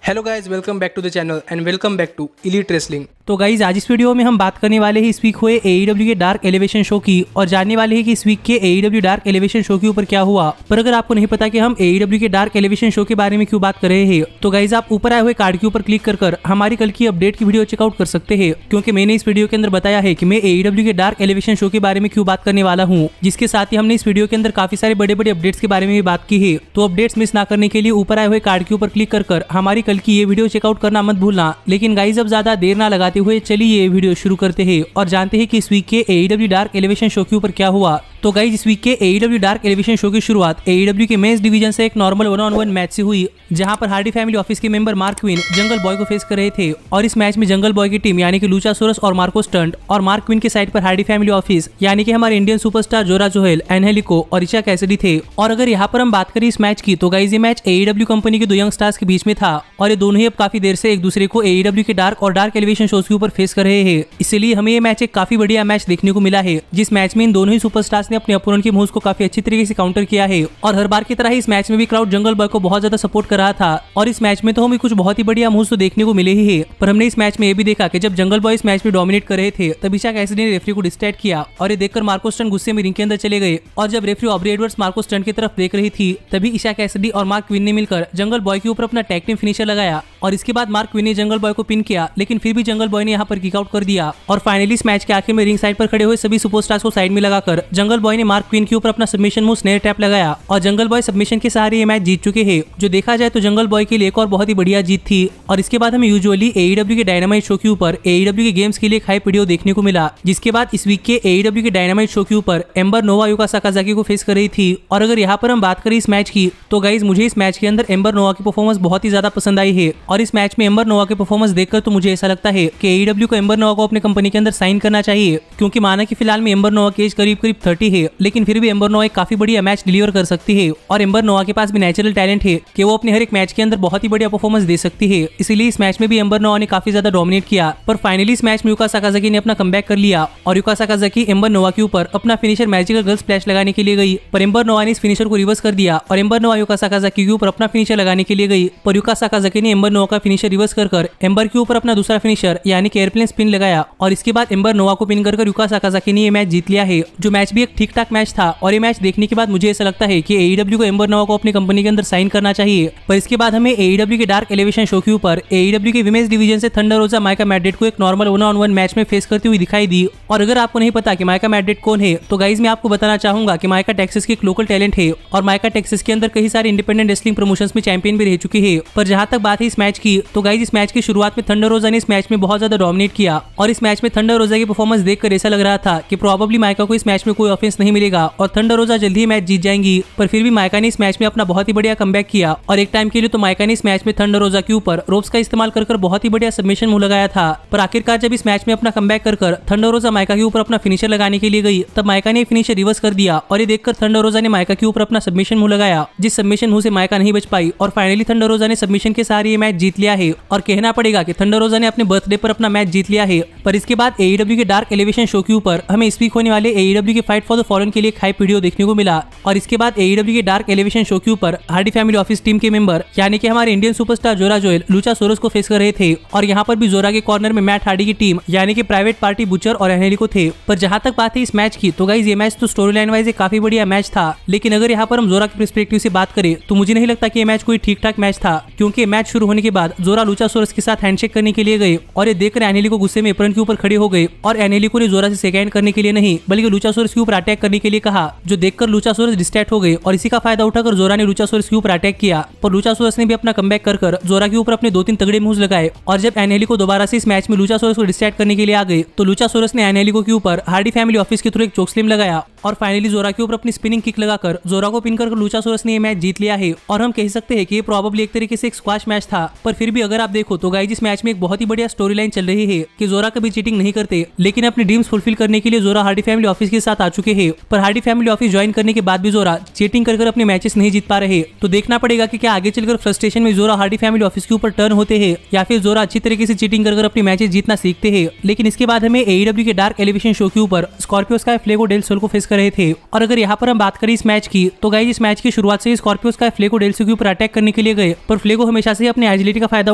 Hello guys, welcome back to the channel and welcome back to elite wrestling. तो guys आज इस video में हम बात करने वाले हैं इस वीक हुए AEW के डार्क एलिवेशन शो की और जानने वाले हैं कि इस वीक के AEW डार्क एलिवेशन शो के ऊपर क्या हुआ। पर अगर आपको नहीं पता कि हम AEW के डार्क एलिवेशन शो के बारे में क्यों बात कर रहे हैं तो गाइज आप ऊपर आए हुए कार्ड के ऊपर क्लिक कर हमारी कल की अपडेट की वीडियो चेकआउट कर सकते हैं, क्योंकि मैंने इस वीडियो के अंदर बताया है कि मैं AEW के डार्क एलिवेशन शो के बारे में क्यों बात करने वाला हूँ, जिसके साथ ही हमने इस वीडियो के अंदर काफी सारे बड़े बड़े अपडेट्स के बारे में भी बात की है। तो अपडेट्स मिस ना करने के लिए ऊपर आए हुए कार्ड के ऊपर क्लिक कर हमारी कल की ये वीडियो चेकआउट करना मत भूलना। लेकिन गाइज अब ज्यादा देर ना लगाते हुए चलिए ये वीडियो शुरू करते हैं और जानते हैं कि इस वीक के AEW डार्क एलिवेशन शो के ऊपर क्या हुआ। तो गाइज इस वीक के AEW डार्क एलिवेशन शो की शुरुआत AEW के मेंस डिवीजन से एक नॉर्मल 1-on-1 मैच से हुई, जहां पर हार्डी फैमिली ऑफिस के member Marq Quen jungle boy को फेस कर रहे थे। और इस मैच में जंगल बॉय की टीम यानी कि लूचासोरस और मार्को स्टंट और मार्क क्विन के साइड पर हार्डी फैमिली ऑफिस यानी कि हमारे इंडियन सुपरस्टार जोरा जोहेल, एनहेलिको और इशा कैसिडी थे। और अगर यहाँ पर हम बात करें इस मैच की तो गाइज ये मैच AEW कंपनी के दो यंग स्टार्स के बीच में था और ये दोनों ही अब काफी देर से एक दूसरे को AEW के डार्क और डार्क एलिवेशन शोज के ऊपर फेस कर रहे हैं। इसलिए हमें ये मैच एक काफी बढ़िया मैच देखने को मिला है, जिस मैच में इन दोनों ही सुपरस्टार्स ने अपने अपोनेंट के मूव्स को काफी अच्छी तरीके से काउंटर किया है। और हर बार की तरह ही इस मैच में भी क्राउड जंगल बॉय को बहुत ज्यादा सपोर्ट कर रहा था और इस मैच में तो हमें कुछ बहुत ही बढ़िया मूव्स तो देखने को मिले ही है। पर हमने इस मैच में ये भी देखा कि जब जंगल बॉय इस मैच में डोमिनेट कर रहे थे तब इशा कैसिडी ने रेफरी को डिस्ट्रैक्ट किया और ये देखकर मार्को स्टंट गुस्से में रिंग के अंदर चले गए। और जब referee Aubrey Edwards Marko Stunt की तरफ देख रही थी तभी इशा कैसिडी और मार्क क्विन ने मिलकर जंगल बॉय के ऊपर अपना टैग टीम फिनिशर लगाया और इसके बाद मार्क क्विन ने जंगल बॉय को पिन किया, लेकिन फिर भी जंगल बॉय ने यहाँ पर किक आउट कर दिया। और फाइनली इस मैच के आखिर में रिंग साइड पर खड़े हुए सभी सुपरस्टार्स को साइड में लगाकर जंगल बॉय ने मार्क क्विन के ऊपर अपना सबमिशन मूव स्नेयर टैप लगाया और जंगल बॉय सबमिशन के सहारे ये मैच जीत चुके हैं। जो देखा जाए तो जंगल बॉय के लिए एक और बहुत ही बढ़िया जीत थी। और इसके बाद हमें यूजुअली AEW के डायनामाइट शो के ऊपर AEW के गेम्स के लिए एक हाइप वीडियो देखने को मिला, जिसके बाद इस वीक के AEW के डायनामाइट शो के ऊपर एम्बर नोवा युका साकाजाकी को फेस कर रही थी। और अगर यहाँ पर हम बात करें इस मैच की तो गाइज मुझे इस मैच के अंदर एम्बर नोवा की परफॉर्मेंस बहुत ही ज्यादा पसंद आई है। और इस मैच में एम्बर नोवा की परफॉर्मेंस देखकर तो मुझे ऐसा लगता है कि AEW को एम्बर नोवा को अपने कंपनी के अंदर साइन करना चाहिए, क्योंकि माना कि फिलहाल में एम्बर नोवा की एज करीब 30 है, लेकिन फिर भी एम्बर नोवा एक काफी बढ़िया मैच डिलीवर कर सकती है। और एम्बर नोवा के पास भी नेचुरल टैलेंट है कि वो अपने हर एक मैच के अंदर बहुत ही बढ़िया परफॉर्मेंस दे सकती है। इसीलिए इस मैच में भी एम्बर नोवा ने काफी ज्यादा डोमिनेट किया। पर फाइनली इस मैच में युका साकाजाकी ने अपना कमबैक कर लिया और युका साकाजाकी एम्बर नोवा के ऊपर अपना फिनिशर मैजिकल गर्ल स्प्लैश लगाने के लिए गई, पर एम्बर नोवा ने इस फिनिशर को रिवर्स कर दिया और एम्बर नोवा युका साकाजाकी के ऊपर अपना फिनिशर लगाने के लिए गई, पर युका साकाजाकी ने एम्बर नोवा का फिनिशर रिवर्स कर एम्बर के ऊपर अपना दूसरा फिनिशर यानी कि एयरप्लेन स्पिन लगाया और इसके बाद एम्बर नोवा को पिन कर युका साकाजाकी ने ये मैच जीत लिया है। जो मैच भी एक ठीक ठाक मैच था और ये मैच देखने के बाद मुझे ऐसा लगता है कि AEW को एम्बर नोवा को अपनी कंपनी के अंदर साइन करना चाहिए। पर इसके बाद हमें AEW के डार्क एलिवेशन शो के ऊपर AEW के विमेंस डिवीजन से थंडर रोजा माइका मैड्रिड को एक नॉर्मल 1-on-1 मैच में फेस करती हुई दिखाई दी। और अगर आपको नहीं पता कि माइका मैड्रिड कौन है तो गाइज मैं आपको बताना चाहूंगा कि माइका टेक्सास की एक लोकल टैलेंट है और माइका टेक्सास के अंदर कई सारे इंडिपेंडेंट रेसलिंग प्रमोशंस में चैंपियन भी रह चुकी है। पर जहां तक बात है इस मैच की तो गाइज इस मैच की शुरुआत में थंडर रोजा ने इस मैच में बहुत ज्यादा डोमिनेट किया और इस मैच में थंडर रोजा की परफॉर्मेंस देखकर ऐसा लग रहा था कि प्रोबेबली माइका को इस मैच में कोई ऑफेंस नहीं मिलेगा और थंडर रोजा जल्दी ही मैच जीत जाएंगी। पर फिर भी माइका ने इस मैच में अपना बहुत ही बढ़िया कमबैक किया और एक टाइम के लिए तो माइका ने इस मैच में थंडर रोजा के ऊपर रोप्स का इस्तेमाल कर बहुत ही बढ़िया सबमिशन मूव लगाया था। पर आखिरकार जब इस मैच में अपना कमबैक कर थंडर रोजा माइका के ऊपर अपना फिनिशर लगाने के लिए गई तब माइका ने फिनिशर रिवर्स कर दिया और ये देखकर थंडर रोजा ने माइका के ऊपर अपना सबमिशन मूव लगाया, जिस सबमिशन मूव से माइका नहीं बच पाई और फाइनली थंडर रोजा ने सबमिशन के सहारे ये मैच जीत लिया है। और कहना पड़ेगा कि थंडर रोजा ने अपने बर्थडे पर अपना मैच जीत लिया है। पर इसके बाद AEW के डार्क एलिवेशन शो के ऊपर हमें इस वीक होने वाले AEW के फाइट फॉर द फॉलन के लिए एक हाइप वीडियो देखने को मिला। और इसके बाद AEW के डार्क एलिवेशन शो के ऊपर हार्डी फैमिली ऑफिस टीम के मेंबर यानी कि हमारे इंडियन सुपरस्टार जोरा जोएल लूचासोरस को फेस कर रहे थे। और यहाँ पर भी जोरा के कॉर्नर में मैट हार्डी की टीम यानी कि प्राइवेट पार्टी बुचर और एनहेलिको थे। पर जहां तक बात है इस मैच की तो गाइज ये मैच तो स्टोरी लाइन वाइज एक काफी बढ़िया मैच था, लेकिन अगर यहाँ पर हम जोरा के पर्सपेक्टिव से बात करें तो मुझे नहीं लगता कि ये मैच कोई ठीक ठाक मैच था, क्योंकि मैच शुरू होने के बाद जोरा लूचासोरस के साथ हैंडशेक करने के लिए गए और ये देखकर एनहेलिको गुस्से में एप्रन के ऊपर खड़े हो गए और एनहेलिको ने जोरा से शेक हैंड करने के लिए नहीं बल्कि लूचासोरस के ऊपर अटैक करने के लिए कहा, जो देखकर लूचासोरस डिस्ट्रैक्ट हो गए और इसी का फायदा उठाकर जोरा ने लूचासोरस के ऊपर अटैक किया। पर लूचासोरस ने भी अपना कमबैक कर जोरा के ऊपर अपने 2-3 तगड़े मूव्स लगाए और जब एनहेलिको दोबारा से इस मैच में लूचासोरस को डिस्ट्रैक्ट करने के लिए आ गए तो लूचासोरस ने एनहेलिको के ऊपर हार्डी फैमिली ऑफिस के थ्रू एक चोकस्लैम लगाया और फाइनली जोरा के ऊपर अपनी स्पिनिंग किक लगाकर जोरा को पिन कर लूचासोरस ने ये मैच जीत लिया है। और हम कह सकते हैं कि ये प्रोबेबली एक तरीके से एक स्क्वाश मैच था। पर फिर भी अगर आप देखो तो गाइज इस मैच में एक बहुत ही बढ़िया स्टोरी लाइन चल रही है कि जोरा कभी चीटिंग नहीं करते, लेकिन अपनी ड्रीम्स फुलफिल करने के लिए जोरा हार्डी फैमिली ऑफिस के साथ आ चुके हैं। पर हार्डी फैमिली ऑफिस ज्वाइन करने के बाद भी जोरा चीटिंग कर अपने मैचेस नहीं जीत पा रहे। तो देखना पड़ेगा कि क्या आगे चलकर फ्रस्ट्रेशन में जोरा हार्डी फैमिली ऑफिस के ऊपर टर्न होते हैं या फिर जोरा अच्छी तरीके से चीटिंग कर अपने मैचेस जीतना सीखते हैं। लेकिन इसके बाद हमें AEW के डार्क एलिवेशन शो के ऊपर स्कॉर्पियो स्काई फ्लेगो डेल सोल को फेस कर रहे थे। और अगर यहाँ पर हम बात करें इस मैच की, तो गाइस इस मैच की शुरुआत से स्कॉर्पियो स्काई फ्लेगो डेल्सो के ऊपर अटैक करने के लिए गए, पर फ्लेगो हमेशा से अपनी एजिलिटी का फायदा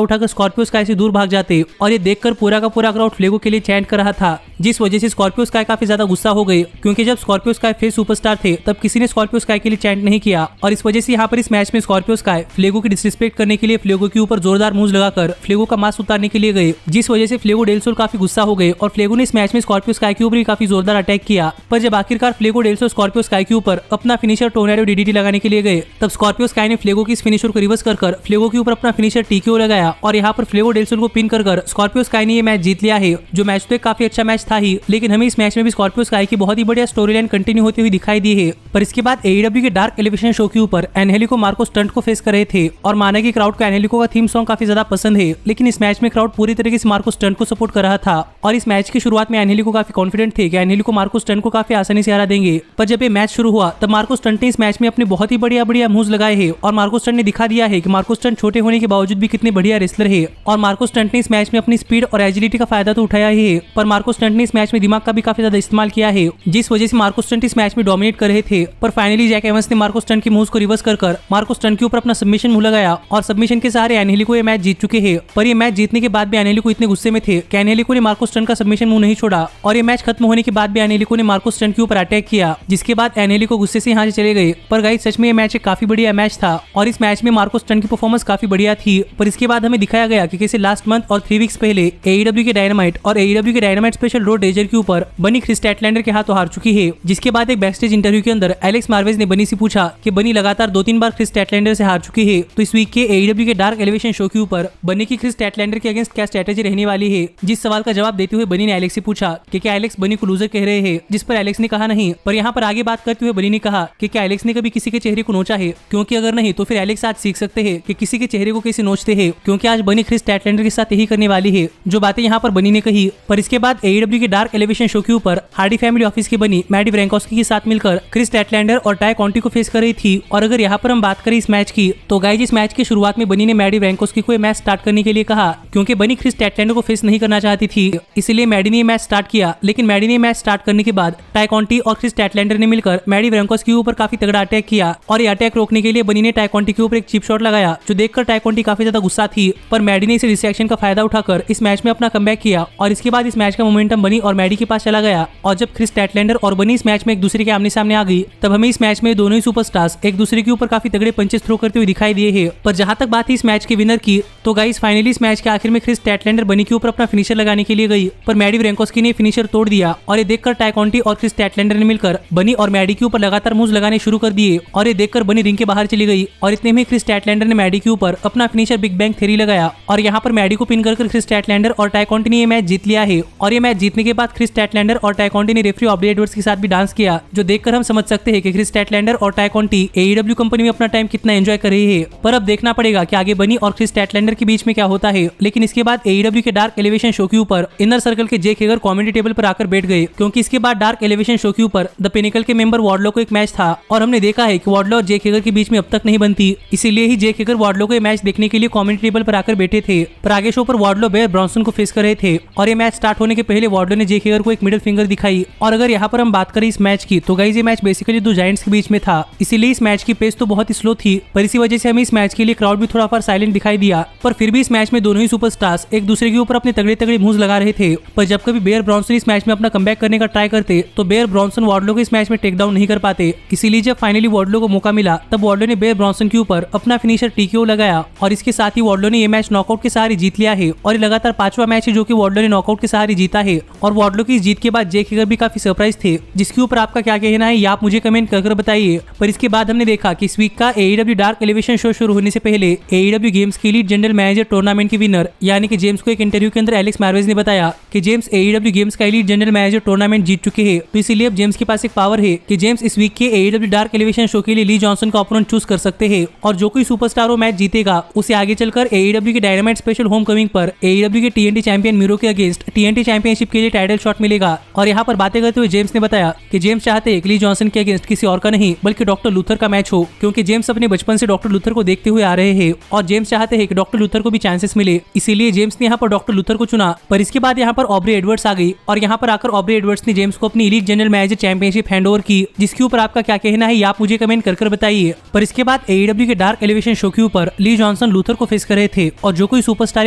उठाकर स्कॉर्पियो स्काई से दूर भाग जाते और ये देखकर पूरा का पूरा क्राउड फ्लेगो के लिए चैंट कर रहा था, जिस वजह से स्कॉर्पियो स्काई काफी ज्यादा गुस्सा हो गए, क्योंकि जब स्कॉर्पियो स्काई फेस सुपरस्टार थे तब किसी ने स्कॉर्पियो स्काई के लिए चैंट नहीं किया। और इस वजह से यहाँ पर इस मैच में स्कॉर्पियो स्काई फ्लेगो की डिसरिस्पेक्ट करने के लिए फ्लेगो के ऊपर जोरदार मूव्स लगाकर फ्लेगो का मास्क उतारने के लिए गए, जिस वजह से फ्लेगो डेल सोल काफी गुस्सा हो गए और फ्लेगो ने इस मैच में स्कॉर्पियो स्काई के ऊपर भी काफी जोरदार अटैक किया। पर जब आखिरकार फ्लेगो डेल सोल स्कॉर्पियो स्काई के ऊपर अपना फिनिशर टोर्नेडो डीडीटी लगाने के लिए गए, तब स्कॉर्पियो स्काई ने फ्लेगो की इस फिनिशर को रिवर्स कर फ्लेगो के ऊपर अपना फिनिशर टीकेओ लगाया और यहाँ पर फ्लेगो डेल सोल को पिन कर स्कॉर्पियो स्काई ने ये मैच जीत लिया है। जो मैच तो एक काफी अच्छा मैच था ही, लेकिन हमें इस मैच में भी स्कॉर्पियो स्काई की बहुत ही बढ़िया स्टोरी लाइन कंटिन्यू होती हुई दिखाई दी है। पर इसके बाद एईडब्ल्यू के डार्क एलिवेशन शो के ऊपर एनहेलिको मार्को स्टंट को फेस कर रहे थे और माना कि क्राउड को एनहेलिको का थीम सॉन्ग काफी ज्यादा पसंद है, लेकिन इस मैच में क्राउड पूरी तरीके से मार्को स्टंट को सपोर्ट कर रहा था। और इस मैच की शुरुआत में एनहेलिको काफी कॉन्फिडेंट थे कि एनहेलिको मार्को स्टंट को काफी आसानी से हरा देंगे, पर जब ये मैच शुरू हुआ तब मार्को स्टंट ने इस मैच में अपने बहुत ही बढ़िया मूव्स लगाए हैं और मार्को स्टंट ने दिखा दिया है कि मार्को स्टंट छोटे होने के बावजूद भी कितने बढ़िया रेसलर है। और मार्को स्टंट ने इस मैच में अपनी स्पीड और एजिलिटी का फायदा तो उठाया ही है, पर मार्को स्टंट ने इस मैच में दिमाग का भी काफी ज्यादा इस्तेमाल किया है, जिस वजह से मार्को स्टंट इस मैच में डोमिनेट कर रहे थे। पर फाइनली जैक एवंस ने मार्को स्टंट के मूव्स को रिवर्स कर मार्को स्टंट के ऊपर अपना सबमिशन मूव लगाया और सबमिशन के सहारे एनहेलिको ये मैच जीत चुके हैं। पर ये मैच जीतने के बाद भी एनहेलिको इतने गुस्से में थे कि एनहेलिको ने मार्को स्टंट का सबमिशन मूव नहीं छोड़ा और ये मैच खत्म होने के बाद भी एनहेलिको ने मार्को स्टंट के ऊपर अटैक किया, जिसके बाद एनहेलिको गुस्से से यहाँ से चले गए। पर गाइस सच में ये मैच एक काफी बढ़िया मैच था और इस मैच में मार्को स्टंट की परफॉर्मेंस काफी बढ़िया थी। पर इसके बाद हमें दिखाया गया कि कैसे लास्ट मंथ और 3 वीक्स पहले एईडब्ल्यू के डायनामाइट और एईडब्ल्यू के डायनामाइट स्पेशल रोड रेजर के ऊपर बनी क्रिस स्टैटलैंडर के हाथों हार चुकी है। जिसके बाद एक बैकस्टेज इंटरव्यू के अंदर एलेक्स मार्वेज ने बनी से पूछा कि बनी लगातार 2-3 बार क्रिस स्टैटलैंडर से हार चुकी है, तो इस वीक के एईडब्ल्यू के डार्क एलिवेशन शो के ऊपर बनी की क्रिस स्टैटलैंडर के अगेंस्ट क्या स्ट्रेटेजी रहने वाली है। जिस सवाल का जवाब देते हुए बनी ने एलेक्स से पूछा कि क्या एलेक्स बनी को लूजर कह रहे हैं, जिस पर एलेक्स ने कहा नहीं। पर यहाँ पर आगे बात करते हुए बनी ने कहा कि क्या एलेक्स ने कभी किसी के चेहरे को नोचा है, क्योंकि अगर नहीं तो फिर एलेक्स आज सीख सकते हैं कि किसी के चेहरे को कैसे नोचते हैं, क्योंकि आज बनी क्रिस स्टैटलैंडर के साथ यही करने वाली है, जो बातें यहाँ पर बनी ने कही। पर इसके बाद एईडब्ल्यू के डार्क एलिवेशन शो के ऊपर हार्डी फैमिली ऑफिस की बनी मैडी ब्रैंकोस्की के साथ मिलकर क्रिस स्टैटलैंडर और टाई कॉन्टी को फेस कर रही थी। और अगर यहाँ पर हम बात करें इस मैच की, तो गाइस इस मैच की शुरुआत में बनी ने मैडी ब्रैंकोस्की को मैच स्टार्ट करने के लिए कहा, क्योंकि बनी क्रिस स्टैटलैंडर को फेस नहीं करना चाहती थी, इसलिए मैडी ने मैच स्टार्ट किया। लेकिन मैडी ने मैच स्टार्ट करने के बाद टाई कॉन्टी और क्रिस स्टैटलैंडर ने मिलकर मैडी ब्रैंकोस्की के ऊपर काफी तगड़ा अटैक किया और ये अटैक रोकने के लिए बनी ने टाई कॉन्टी के ऊपर एक चिप शॉट लगाया, जो देखकर टाई कॉन्टी काफी ज्यादा गुस्सा थी। पर मैडी ने इस डिस्ट्रैक्शन का फायदा उठाकर इस मैच में अपना कमबैक किया और इसके बाद इस मैच का मोमेंटम बनी और मैडी के पास चला गया। और जब क्रिस स्टैटलैंडर और बनी इस मैच में एक दूसरे के आमने सामने आ गई, तब हमें इस मैच में दोनों ही सुपरस्टार्स एक दूसरे के ऊपर काफी तगड़े पंचेस थ्रो करते हुए दिखाई दिए हैं। पर जहां तक बात है इस मैच के विनर की, तो गाइस फाइनली इस मैच के आखिर में क्रिस स्टैटलैंडर बनी के ऊपर अपना फिनिशर लगाने के लिए गई, पर मैडी ब्रैंकोस्की ने फिनिशर तोड़ दिया और ये देखकर टाई कॉन्टी और क्रिस स्टैटलैंडर ने मिलकर बनी और मैडी के ऊपर लगातार मूव्स लगाने शुरू कर दिए और ये देखकर बनी रिंग के बाहर चली गई। और इतने में क्रिस स्टैटलैंडर ने मैडी के ऊपर अपना फिनिशर बिग बैंग थ्योरी लगाया और यहाँ पर मैडी को पिन कर क्रिस स्टैटलैंडर और टाई कॉन्टी ने ये मैच जीत लिया है। और ये मैच जीतने के बाद क्रिस स्टैटलैंडर और टाई कॉन्टी ने रेफरी ऑब्री एडवर्ड्स के साथ भी डांस किया, जो देखकर हम समझ सकते हैं कि क्रिस स्टैटलैंडर और टाई कॉन्टी एईडब्ल्यू कंपनी में अपना टाइम कितना एंजॉय कर रही है। पर अब देखना पड़ेगा कि आगे बनी और क्रिस स्टैटलैंडर के बीच में क्या होता है। लेकिन इसके बाद एईडब्ल्यू के डार्क एलिवेशन शो के ऊपर इनर सर्कल के जेक हेगर कॉमेडी टेबल पर आकर बैठ गए, क्योंकि इसके बाद डार्क एलिवेशन शो के ऊपर द पिनिकल के मेंबर वार्डलो को एक मैच था और हमने देखा है कि वार्डलो और जेक हेगर के बीच में अब तक नहीं बनती, इसीलिए ही जेक हेगर वार्डलो को मैच देखने के लिए कॉमेडी टेबल पर आकर बैठे थे। पर आगे शो पर वार्डलो बेयर ब्रॉन्सन को फेस कर रहे थे और ये मैच स्टार्ट होने के पहले वार्डलो ने जेक हेगर को एक मिडिल फिंगर दिखाई। और अगर यहाँ पर हम बात करें इस मैच की, तो गाइस ये मैच बेसिकली दो जायंट्स के बीच में था, इसीलिए इस मैच की पेस तो बहुत ही स्लो थी। पर इसी वजह से हमें इस मैच के लिए क्राउड भी थोड़ा फॉर साइलेंट दिखाई दिया। पर फिर भी इस मैच में दोनों ही सुपरस्टार्स एक दूसरे के ऊपर अपने तगड़े तगड़े मूव्स लगा रहे थे। पर जब कभी बेयर ब्रॉन्सन इस मैच में अपना कमबैक करने का ट्राई करते, तो बेयर ब्रॉन्सन वार्डलो को इस मैच में टेक डाउन नहीं कर पाते। इसीलिए जब फाइनली वार्डलो को मौका मिला, तब वार्डलो ने बेयर ब्रॉन्सन के ऊपर अपना फिनिशर टीकेओ लगाया और इसके साथ ही वार्डलो ने ये मैच नॉकआउट के सहारे जीत लिया है। और ये लगातार 5वां मैच है जो कि वार्डलो ने नॉकआउट के सहारे जीता है। और वार्डलो की इस जीत के बाद जेक हेगर भी काफी सरप्राइज थे, जिसके ऊपर आपका क्या कहना है ये आप मुझे कमेंट कर बताइए। पर इसके बाद हमने देखा कि इस वीक का एईडब्ल्यू डार्क एलिवेशन शो शुरू होने से पहले एईडब्ल्यू गेम्स के लीड जनरल मैनेजर टूर्नामेंट के विनर यानी कि जेम्स को एक इंटरव्यू के अंदर एलेक्स मार्वेज ने बताया कि जेम्स एईडब्ल्यू गेम्स का लीड जनरल मैनेजर टूर्नामेंट जीत चुके हैं, तो इसीलिए अब जेम्स के पास एक पावर है कि जेम्स इस वीक के एईडब्ल्यू डार्क एलिवेशन शो के लिए ली जॉनसन का ओपोनेंट चूज कर सकते हैं और जो कोई सुपरस्टार वो मैच जीतेगा उसे आगे चलकर एईडब्ल्यू के डायनामाइट स्पेशल होम कमिंग पर एईडब्ल्यू के टीएनटी चैंपियन मीरो के अगेंस्ट टीएनटी चैंपियनशिप के लिए टाइटल शॉट मिलेगा। और यहाँ पर बातें करते हुए जेम्स ने बताया कि जेम्स चाहते हैं ली जॉनसन के अगेंस्ट किसी और का नहीं बल्कि डॉक्टर लूथर का मैच हो, क्योंकि जेम्स अपने बचपन से डॉक्टर लूथर को देखते हुए आ रहे हैं और जेम्स चाहते हैं कि डॉक्टर लूथर को भी चांसेस मिले, इसीलिए जेम्स ने यहाँ पर डॉक्टर लूथर को चुना। पर इसके बाद यहाँ पर ऑब्री एडवर्ड्स आ गई और यहाँ पर आकर ऑब्री एडवर्ड्स ने जेम्स को अपनी elite general manager championship handover की, जिसके ऊपर आपका क्या कहना है ये आप मुझे कमेंट कर बताइए। पर इसके बाद AEW के डार्क एलिवेशन शो के ऊपर ली जॉनसन लूथर को फेस कर रहे थे और जो कोई सुपरस्टार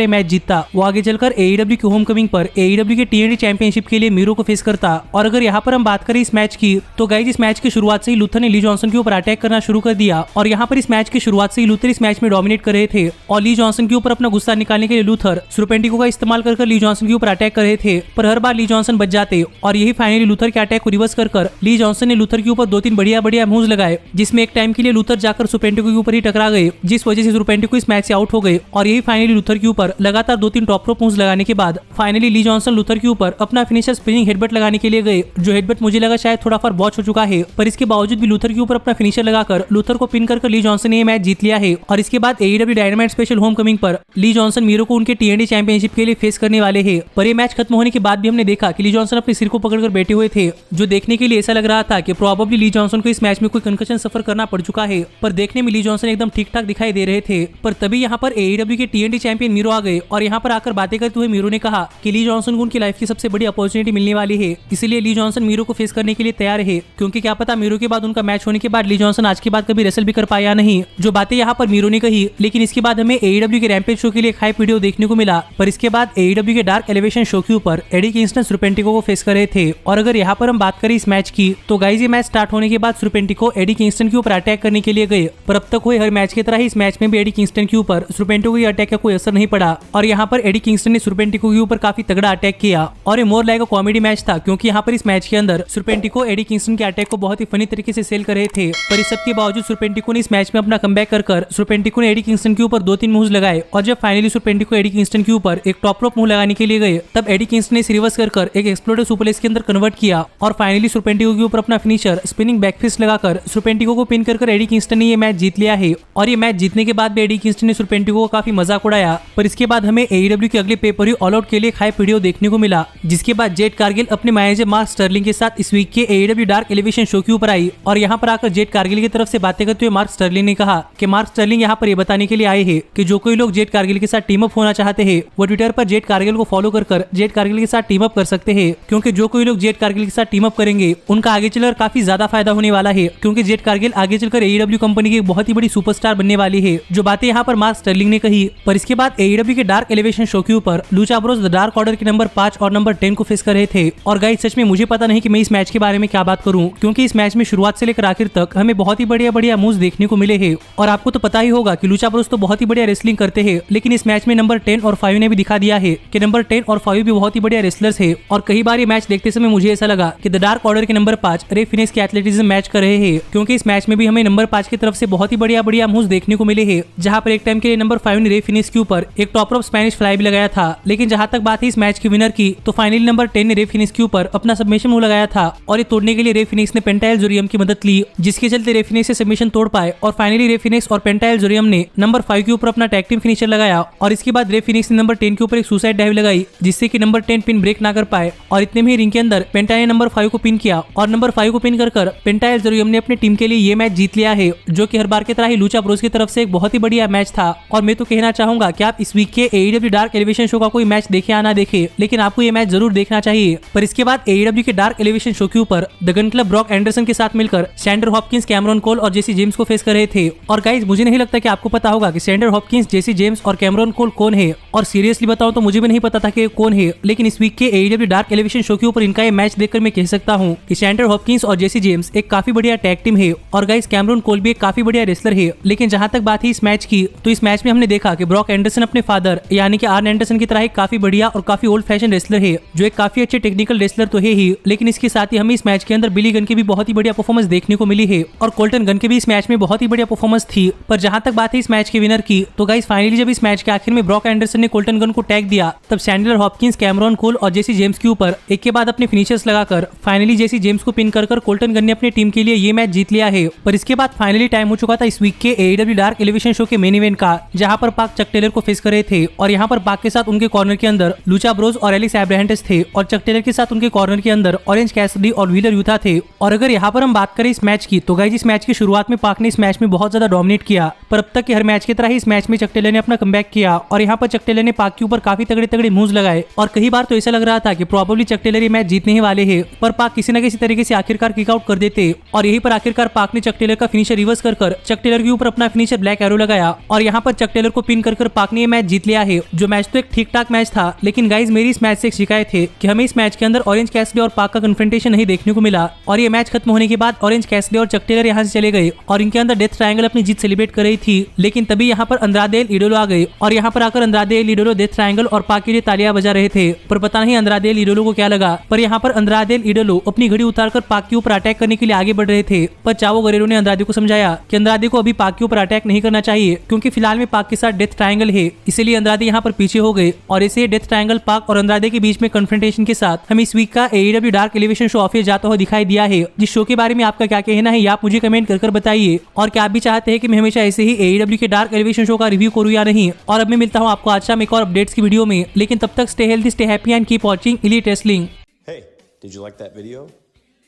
ये मैच जीतता वो आगे चलकर AEW की होमकमिंग पर AEW के TNT चैंपियनशिप के लिए मीरो को फेस करता। और अगर यहाँ पर हम बात करें इस मैच की तो गाइस इस मैच की शुरुआत से ही लूथर ने ली जॉनसन के ऊपर अटैक करना शुरू कर दिया और यहाँ पर इस मैच की शुरुआत से ही लूथर इस मैच में डोमिनेट कर रहे थे और ली जॉनसन के ऊपर अपना गुस्सा निकालने के लिए लूथर सुरपेंटिको का इस्तेमाल कर ली जॉनसन के ऊपर अटैक कर रहे थे। पर हर बार ली जॉनसन बच जाते और यही फाइनली लूथर के अटैक को रिवर्स कर ली जॉनसन ने लूथर के ऊपर 2-3 बढ़िया मूव्स लगाए, जिसमें एक टाइम के लिए लूथर जाकर सुरपेंटिको के ऊपर ही टकरा गए, जिस वजह से सुरपेंटिको इस मैच से आउट हो गए। और यही फाइनली लूथर के ऊपर लगातार 2-3 टॉप रोप मूव्स लगाने के बाद फाइनली ली जॉनसन लूथर के ऊपर अपना फिनिशर स्पिनिंग हेडबट लगाने के लिए गए, जो हेडबट मुझे लगा शायद थोड़ा फॉर बॉच हो चुका है। पर इसके बावजूद भी लूथर के ऊपर अपना फिनिशर लगाकर लूथर को पिन कर ली जॉनसन ने ये मैच जीत लिया है। और इसके बाद AEW डायनामाइट स्पेशल होमकमिंग पर ली जॉनसन मीरो को उनके TNT चैंपियनशिप के लिए फेस करने वाले हैं। पर ये मैच खत्म होने के बाद भी हमने देखा कि ली जॉनसन अपने सिर को पकड़कर बैठे हुए थे, जो देखने के लिए ऐसा लग रहा था कि प्रोबेबली ली जॉनसन को इस मैच में कोई कंकशन सफर करना पड़ चुका है। पर देखने में ली जॉनसन एकदम ठीक ठाक दिखाई दे रहे थे। पर तभी यहाँ पर AEW के TNT चैंपियन मीरो आ गए और यहाँ पर आकर बातें करते हुए मीरो ने कहा कि ली जॉनसन को उनकी लाइफ की सबसे बड़ी अपॉर्चुनिटी मिलने वाली है, इसलिए ली जॉनसन मीरो को फेस करने के लिए तैयार है, क्योंकि क्या पता मीरो के बाद उनका मैच होने के बाद ली जॉनसन आज के बाद कभी रेसल भी कर पाया नहीं। जो बातें यहाँ पर मीरो ने कही, लेकिन इसके बाद हमें AEW के रैम्पेज शो के लिए एक हाइप वीडियो देखने को मिला। पर इसके बाद AEW के डार्क एलिवेशन शो के ऊपर एडी किंगस्टन सुरपेंटिको को फेस कर रहे थे। और अगर यहाँ पर हम बात करें इस मैच की तो गाइस ये मैच स्टार्ट होने के बाद सुरपेंटिको एडी किंगस्टन के ऊपर अटैक करने के लिए गए, पर अब तक हुए हर मैच की तरह ही इस मैच में भी एडी किंगस्टन के ऊपर सुरपेंटिको के अटैक का कोई असर नहीं पड़ा। और यहाँ पर एडी किंगस्टन ने सुरपेंटिको के ऊपर काफी तगड़ा अटैक किया और ये more like a comedy match था, क्योंकि यहाँ पर इस मैच के अंदर सुरपेंटिको एडी किंगस्टन के अटैक को बहुत ही फनी तरीके से सेल कर रहे थे। पर इस सब के बावजूद सुरपेंटिको ने इस मैच में अपना कमबैक कर सुरपेंटिको ने एडी किंगस्टन के ऊपर 2-3 मूव्स लगाए और जब फाइनली सुरपेंटिको एडी किंगस्टन के ऊपर एक टॉप रोप मूव लगाने के लिए गए, तब एडी किंगस्टन ने इसे रिवर्स कर एक एक्सप्लोडर सुपरप्लेक्स के अंदर कन्वर्ट किया और फाइनली सुरपेंटिको के ऊपर अपना फिनिशर स्पिनिंग बैकफिस्ट लगाकर सुरपेंटिको को पिन कर एडी किंगस्टन ने ये मैच जीत लिया है। और ये मैच जीतने के बाद भी एडी किंगस्टन ने सुरपेंटिको को काफी मजाक उड़ाया। पर इसके बाद हमें AEW के अगले पेपर ऑल आउट के लिए एक हाइप वीडियो देखने को मिला, जिसके बाद जेड कारगिल अपने मैनेजर मार्क स्टर्लिंग के साथ इस वीक के AEW डार्क एलिवेशन शो के ऊपर आई और यहाँ पर आकर जेड कारगिल की तरफ से बातें करते हुए मार्क स्टर्लिंग ने कहा कि मार्क स्टर्लिंग यहाँ पर ये बताने के लिए आए हैं कि जो कोई लोग जेड कारगिल के साथ टीम अप होना चाहते हैं वो ट्विटर पर जेड कारगिल को फॉलो कर जेड कारगिल के साथ टीम अप कर सकते हैं, क्योंकि जो कोई लोग जेड कारगिल के साथ टीम अप करेंगे उनका आगे चलकर काफी ज्यादा फायदा होने वाला है, क्योंकि जेड कारगिल आगे चलकर AEW कंपनी की एक बहुत ही बड़ी सुपरस्टार बनने वाली है। जो बातें यहाँ पर मार्क स्टर्लिंग ने कही। पर इसके बाद AEW के डार्क एलिवेशन शो के ऊपर Lucha Bros the dark order के नंबर 5 और नंबर 10 को फेस कर रहे थे। और गाइस सच में मुझे पता नहीं कि मैं इस मैच के बारे में क्या बात करूं, क्योंकि इस मैच में शुरुआत से लेकर आखिर तक हमें बहुत ही बढ़िया मूव्स देखने को मिले हैं। और आपको तो पता ही होगा कि लूचा ब्रोस तो बहुत ही बढ़िया रेसलिंग करते हैं, लेकिन इस मैच में नंबर 10 और 5 ने भी दिखा दिया है कि नंबर 10 और 5 भी बहुत ही बढ़िया रेसलर्स है। और कई बार ये मैच देखते समय मुझे ऐसा लगा कि द डार्क ऑर्डर के नंबर 5 रे फिनिक्स के एथलेटिज्म मैच कर रहे हैं, क्योंकि इस मैच में भी हमें नंबर 5 की तरफ से बहुत ही बढ़िया मूव्स देखने को मिले हैं, जहां पर एक टाइम के लिए नंबर 5 ने रे फिनिक्स के ऊपर एक टॉप रोप स्पेनिश फ्लाई भी लगाया था। लेकिन जहां तक बात है इस मैच की विनर की, तो फाइनली नंबर 10 ने रे फिनिक्स के ऊपर अपना सबमिशन मूव लगाया था और ये तोड़ने के लिए रे फिनिक्स ने पेंटाइल जोरियम की मदद ली, जिसके चलते रे फिनिक्स से सबमिशन तोड़ पाए। और फाइनली रे फिनिक्स और पेंटाइल जोरियम ने नंबर 5 के ऊपर अपना टैग टीम फिनिशर लगाया और इसके बाद रे फिनिक्स ने नंबर 10 के ऊपर एक सुसाइड डाइव लगाई, जिससे कि नंबर 10 पिन ब्रेक ना कर पाए। और इतने में ही रिंग के अंदर पेंटाइल ने नंबर 5 को पिन किया और नंबर 5 को पिन कर पेंटाइल जोरियम ने अपनी टीम के लिए ये मैच जीत लिया है, जो कि हर बार की तरह ही लूचा ब्रोस की तरफ से एक बहुत ही बढ़िया मैच था। और मैं तो कहना चाहूंगा कि आप इस वीक के AEW डार्क एलिवेशन शो का कोई मैच देखे या ना देखे, लेकिन आपको ये मैच जरूर देखना चाहिए। पर इसके बाद AEW के डार्क एलिवेशन शो के ऊपर the gun club Brock Anderson के साथ मिलकर सैंडर हॉपकिंस, कैमरॉन कोल और जेसी जेम्स को फेस कर रहे थे। और गाइस मुझे नहीं लगता कि आपको पता होगा कि सैंडर हॉपकिंस, जेसी जेम्स और कैमरॉन कोल कौन है, और सीरियसली बताऊं तो मुझे भी नहीं पता था कि कौन है। लेकिन इस वीक के AEW डार्क एलिवेशन शो के ऊपर इनका ये मैच देखकर मैं कह सकता हूँ कि सैंडर हॉपकिंस और जेसी जेम्स एक काफी बढ़िया टैग टीम है और गाइस कैमरॉन कोल भी एक काफी बढ़िया रेसलर है। लेकिन जहां तक बात है इस मैच की, तो इस मैच में हमने देखा कि ब्रॉक एंडरसन अपने फादर यानी कि आर्न एंडरसन की तरह एक काफी बढ़िया और काफी ओल्ड फैशन रेसलर है, जो एक काफी अच्छे टेक्निकल रेसलर तो है ही, लेकिन इसके साथ ही हमें इस मैच के अंदर बिली गन की भी बहुत ही बढ़िया परफॉर्मेंस देखने को मिली है और कोल्टन गन की भी इस मैच में बहुत ही बढ़िया परफॉर्मेंस थी। पर जहां तक बात है इस मैच के विनर की, तो गाइस फाइनली जब इस मैच के आखिर में ब्रॉक एंडरसन ने कोल्टन गन को टैग दिया, तब सैंडलर हॉपकिंस, कैमरॉन कोल और जेसी जेम्स के ऊपर एक के बाद अपने फिनिशर्स लगाकर फाइनली जेसी जेम्स को पिन कर कोल्टन गन ने अपनी टीम के लिए ये मैच जीत लिया है। पर इसके बाद फाइनली टाइम हो चुका था इस वीक के AEW डार्क एलिवेशन शो के मेन इवेंट का, जहां पर पाक चक टेलर को फेस कर रहे थे और यहां पर पाक के साथ उनके कॉर्नर के अंदर लूचा ब्रोस और एलिक्स एब्राहम थे और चक टेलर के साथ उनके कॉर्नर के अंदर ऑरेंज कैसिडी और व्हीलर यूथा थे। और अगर यहाँ पर हम बात करें इस मैच की, तो गाइस इस मैच की शुरुआत में पाक ने इस मैच में बहुत ज्यादा डोमिनेट किया, पर अब तक के हर मैच की तरह ही इस मैच में चक टेलर ने अपना कमबैक किया और यहाँ पर चक टेलर ने पाक के ऊपर काफी तगड़े मूव्स लगाए और कई बार तो ऐसा लग रहा था कि प्रोबेबली चक टेलर ये मैच जीतने ही वाले हैं, पर पाक किसी न किसी तरीके से आखिरकार किक आउट कर देते। और यहीं पर आखिरकार पाक ने चक टेलर का फिनिशर रिवर्स कर चक टेलर के ऊपर अपना फिनिशर ब्लैक एरो लगाया और यहाँ पर चक टेलर को पिन कर पाक ने ये मैच जीत लिया है। जो मैच तो एक ठीक ठाक मैच था, लेकिन गाइज मेरी इस मैच से एक शिकायत है कि हमें इस मैच के अंदर ऑरेंज कैसिडी और पाक का कन्फ्रंटेशन नहीं देखने को मिला। और ये मैच खत्म होने के बाद ऑरेंज कैसिडी और चक टेलर यहाँ से चले गए और इनके अंदर डेथ ट्रायंगल अपनी जीत सेलिब्रेट कर रही थी। लेकिन तभी यहाँ पर अंद्रादे एल इडोलो आ गए और यहाँ पर आकर अंद्रादे एल इडोलो डेथ ट्रायंगल और पाक के लिए तालियां बजा रहे थे। पर पता नहीं अंद्रादे एल इडोलो को क्या लगा, पर यहाँ पर अंद्रादे एल इडोलो अपनी घड़ी उतारकर पाक के ऊपर अटैक करने के लिए आगे बढ़ रहे थे। पर चावो गरेरो ने अंद्रादे को समझाया कि अंद्रादे को अभी पाक के ऊपर अटैक नहीं करना चाहिए, क्योंकि फिलहाल में पाक के साथ डेथ ट्रायंगल है। इसीलिए अंद्रादे यहाँ पर पीछे हो गए और इसे डेथ ट्रायंगल पाक और अंद्रादे के बीच में कन्फ्रंटेशन के साथ हमें इस वीक का AEW dark elevation show office जाता हुआ दिखाई दिया है। जिस शो के बारे में आपका क्या कहना है, आप मुझे कमेंट कर बताइए। और क्या आप भी चाहते हैं कि मैं हमेशा ऐसे ही AEW के डार्क एलिवेशन शो का रिव्यू करूं या नहीं। और अब मैं मिलता हूं आपको आज शाम एक और अपडेट्स की वीडियो में, लेकिन तब तक stay healthy, stay happy and keep watching elite wrestling. Hey, did you like that video?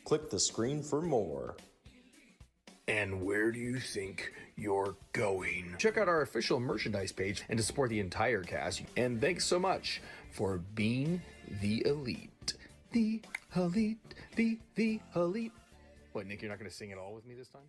Click the screen for more. And where do you think you're going? Check out our official merchandise page and to support the entire cast. And thanks so much for being the elite. The elite. The elite. What, Nick, you're not going to sing it all with me this time?